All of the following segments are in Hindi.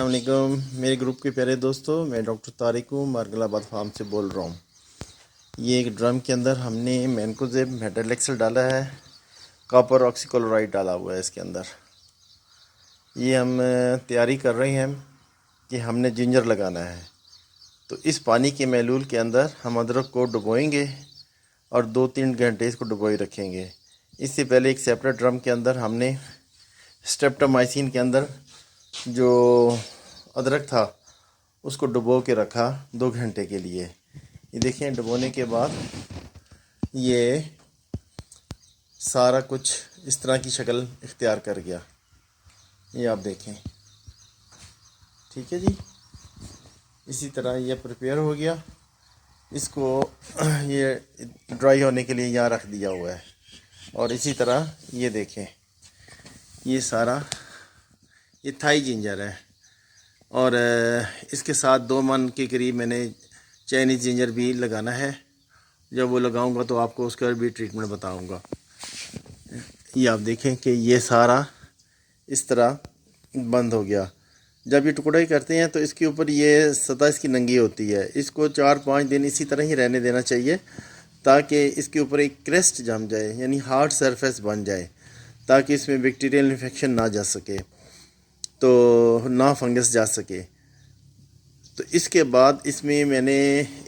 अस्सलामुअलैकुम मेरे ग्रुप के प्यारे दोस्तों, मैं डॉक्टर तारिक हूँ, मार्गलाबाद फार्म से बोल रहा हूँ। ये एक ड्रम के अंदर हमने मैनकोजेब मेटालेक्सल डाला है, कॉपर ऑक्सीक्लोराइड डाला हुआ है इसके अंदर। ये हम तैयारी कर रहे हैं कि हमने जिंजर लगाना है। तो इस पानी के महलूल के अंदर हम अदरक को डुबोएंगे और 2-3 घंटे इसको डुबोए रखेंगे। इससे पहले एक सेपरेट ड्रम के अंदर हमने स्ट्रेप्टोमाइसिन के अंदर जो अदरक था उसको डुबो के रखा 2 घंटे के लिए। ये देखें, डुबोने के बाद ये सारा कुछ इस तरह की शक्ल इख्तियार कर गया। ये आप देखें, ठीक है जी। इसी तरह ये प्रिपेयर हो गया। इसको ये ड्राई होने के लिए यहाँ रख दिया हुआ है। और इसी तरह ये देखें, ये सारा ये थाई जिंजर है और इसके साथ 2 मन के करीब मैंने चाइनीज़ जिंजर भी लगाना है। जब वो लगाऊंगा तो आपको उसका भी ट्रीटमेंट बताऊंगा। ये आप देखें कि ये सारा इस तरह बंद हो गया। जब ये टुकड़ा ही करते हैं तो इसके ऊपर ये सतह इसकी नंगी होती है। इसको 4-5 दिन इसी तरह ही रहने देना चाहिए ताकि इसके ऊपर एक क्रेस्ट जम जाए, यानी हार्ड सरफेस बन जाए, ताकि इसमें बैक्टीरियल इन्फेक्शन ना जा सके, तो ना फंगस जा सके। तो इसके बाद इसमें मैंने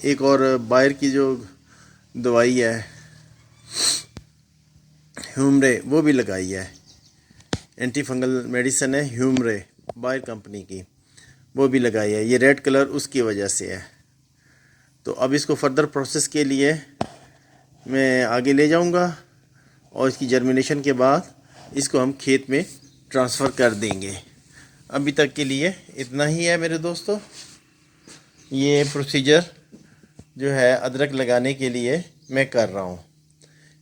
एक और बायर की जो दवाई है ह्यूमरे, वो भी लगाई है। एंटी फंगल मेडिसिन है ह्यूमरे, बायर कंपनी की, वो भी लगाई है। ये रेड कलर उसकी वजह से है। तो अब इसको फर्दर प्रोसेस के लिए मैं आगे ले जाऊंगा और इसकी जर्मिनेशन के बाद इसको हम खेत में ट्रांसफ़र कर देंगे। अभी तक के लिए इतना ही है मेरे दोस्तों। ये प्रोसीजर जो है अदरक लगाने के लिए मैं कर रहा हूँ।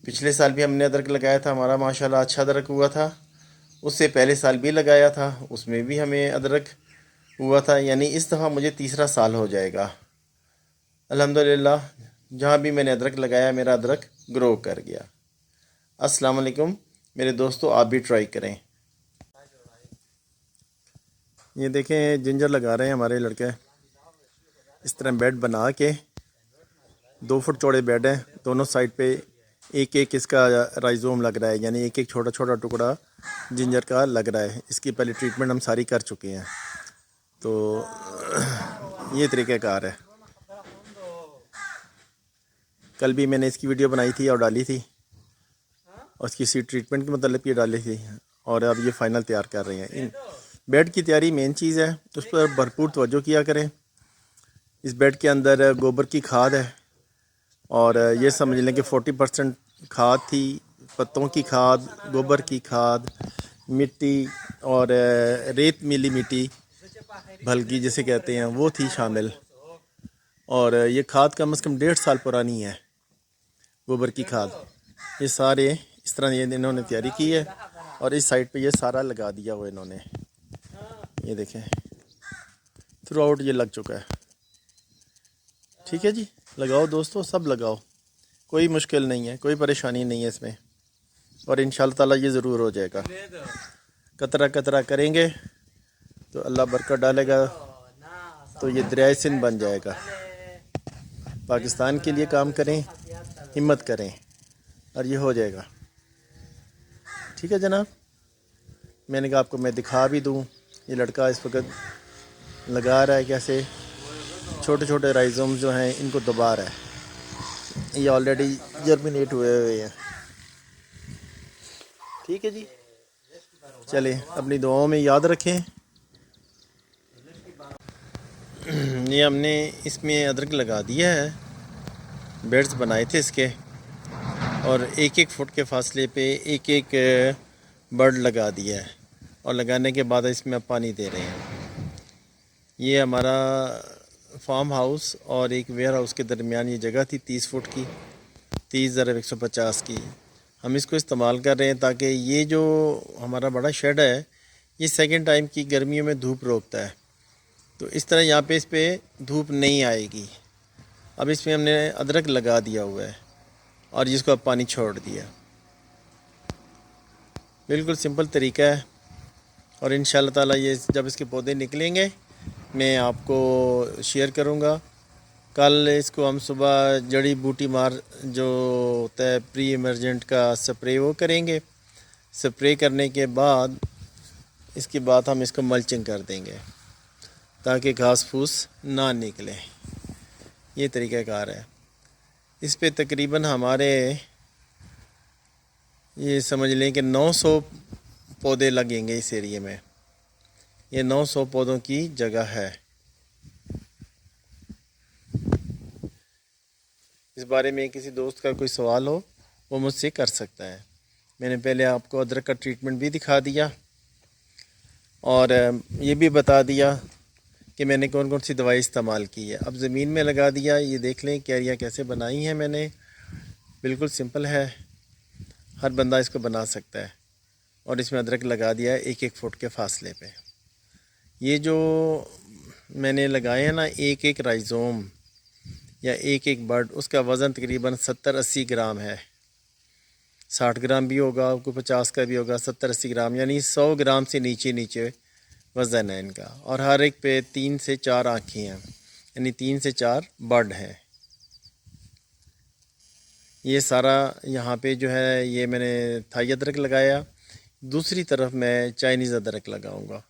पिछले साल भी हमने अदरक लगाया था, हमारा माशाल्लाह अच्छा अदरक हुआ था। उससे पहले साल भी लगाया था, उसमें भी हमें अदरक हुआ था। यानी इस दफ़ा मुझे तीसरा साल हो जाएगा अल्हम्दुलिल्लाह। जहाँ भी मैंने अदरक लगाया मेरा अदरक ग्रो कर गया। अस्सलाम वालेकुम मेरे दोस्तों, आप भी ट्राई करें। ये देखें, जिंजर लगा रहे हैं हमारे लड़के। इस तरह बेड बना के 2 फुट चौड़े बेड हैं, दोनों साइड पे एक एक इसका राइजोम लग रहा है, यानी एक एक छोटा छोटा टुकड़ा जिंजर का लग रहा है। इसकी पहले ट्रीटमेंट हम सारी कर चुके हैं। तो ये तरीक़ाकार है। कल भी मैंने इसकी वीडियो बनाई थी और डाली थी, और इसकी सीड ट्रीटमेंट के मतलब ये डाली थी। और अब ये फ़ाइनल तैयार कर रहे हैं। इन बेड की तैयारी मेन चीज़ है, उस पर भरपूर तवज्जो किया करें। इस बेड के अंदर गोबर की खाद है, और ये समझ लें कि 40% खाद थी, पत्तों की खाद, गोबर की खाद, मिट्टी और रेत मिली मिट्टी भलकी जिसे कहते हैं वो थी शामिल। और ये खाद कम से कम 1.5 साल पुरानी है, गोबर की खाद। ये सारे इस तरह ये इन्होंने तैयारी की है, और इस साइड पे ये सारा लगा दिया हुआ इन्होंने। ये देखें, थ्रू आउट ये लग चुका है। ठीक है जी, लगाओ दोस्तों, सब लगाओ, कोई मुश्किल नहीं है, कोई परेशानी नहीं है इसमें, और इंशाअल्लाह ताला ये ज़रूर हो जाएगा। कतरा कतरा करेंगे तो अल्लाह बरकत डालेगा, तो ये दरियाए सिंध बन जाएगा। पाकिस्तान के लिए काम करें, हिम्मत करें, और ये हो जाएगा। ठीक है जनाब, मैंने कहा आपको मैं दिखा भी दूँ। ये लड़का इस वक्त लगा रहा है, कैसे छोटे छोटे राइजोम जो हैं इनको दबा रहा है। ये ऑलरेडी जर्मिनेट हुए हैं। ठीक है जी, चलें, अपनी दुआओं में याद रखें। ये हमने इसमें अदरक लगा दिया है, बेड्स बनाए थे इसके, और 1-1 फुट के फासले पे एक एक बर्ड लगा दिया है, और लगाने के बाद इसमें अब पानी दे रहे हैं। ये हमारा फार्म हाउस और एक वेयर हाउस के दरमियान ये जगह थी 30 फुट की, 30,150 की। हम इसको इस्तेमाल कर रहे हैं ताकि ये जो हमारा बड़ा शेड है ये सेकंड टाइम की गर्मियों में धूप रोकता है। तो इस तरह यहाँ पे इस पर धूप नहीं आएगी। अब इसमें हमने अदरक लगा दिया हुआ है और जिसको अब पानी छोड़ दिया। बिल्कुल सिंपल तरीका है, और इंशाल्लाह ताला ये जब इसके पौधे निकलेंगे मैं आपको शेयर करूँगा। कल इसको हम सुबह जड़ी बूटी मार जो होता है प्री इमरजेंट का स्प्रे वो करेंगे। स्प्रे करने के बाद इसके बाद हम इसको मल्चिंग कर देंगे ताकि घास फूस ना निकले। ये तरीक़ाकार है। इस पे तकरीबन हमारे ये समझ लें कि 900 पौधे लगेंगे इस एरिए में। ये 900 पौधों की जगह है। इस बारे में किसी दोस्त का कोई सवाल हो वो मुझसे कर सकता है। मैंने पहले आपको अदरक का ट्रीटमेंट भी दिखा दिया और ये भी बता दिया कि मैंने कौन कौन सी दवाई इस्तेमाल की है। अब ज़मीन में लगा दिया। ये देख लें क्यारियाँ कैसे बनाई हैं मैंने। बिल्कुल सिंपल है, हर बंदा इसको बना सकता है। और इसमें अदरक लगा दिया है 1-1 फुट के फासले पे। ये जो मैंने लगाए हैं ना एक एक राइज़ोम या एक एक बर्ड, उसका वज़न तकरीबन 70-80 ग्राम है। 60 ग्राम भी होगा, कोई 50 का भी होगा, 70-80 ग्राम यानी 100 ग्राम से नीचे नीचे वज़न है इनका। और हर एक पे 3 से 4 आँखें हैं यानी 3 से 4 बर्ड हैं। ये सारा यहाँ पे जो है ये मैंने थाई अदरक लगाया। दूसरी तरफ मैं चाइनीज़ अदरक लगाऊंगा।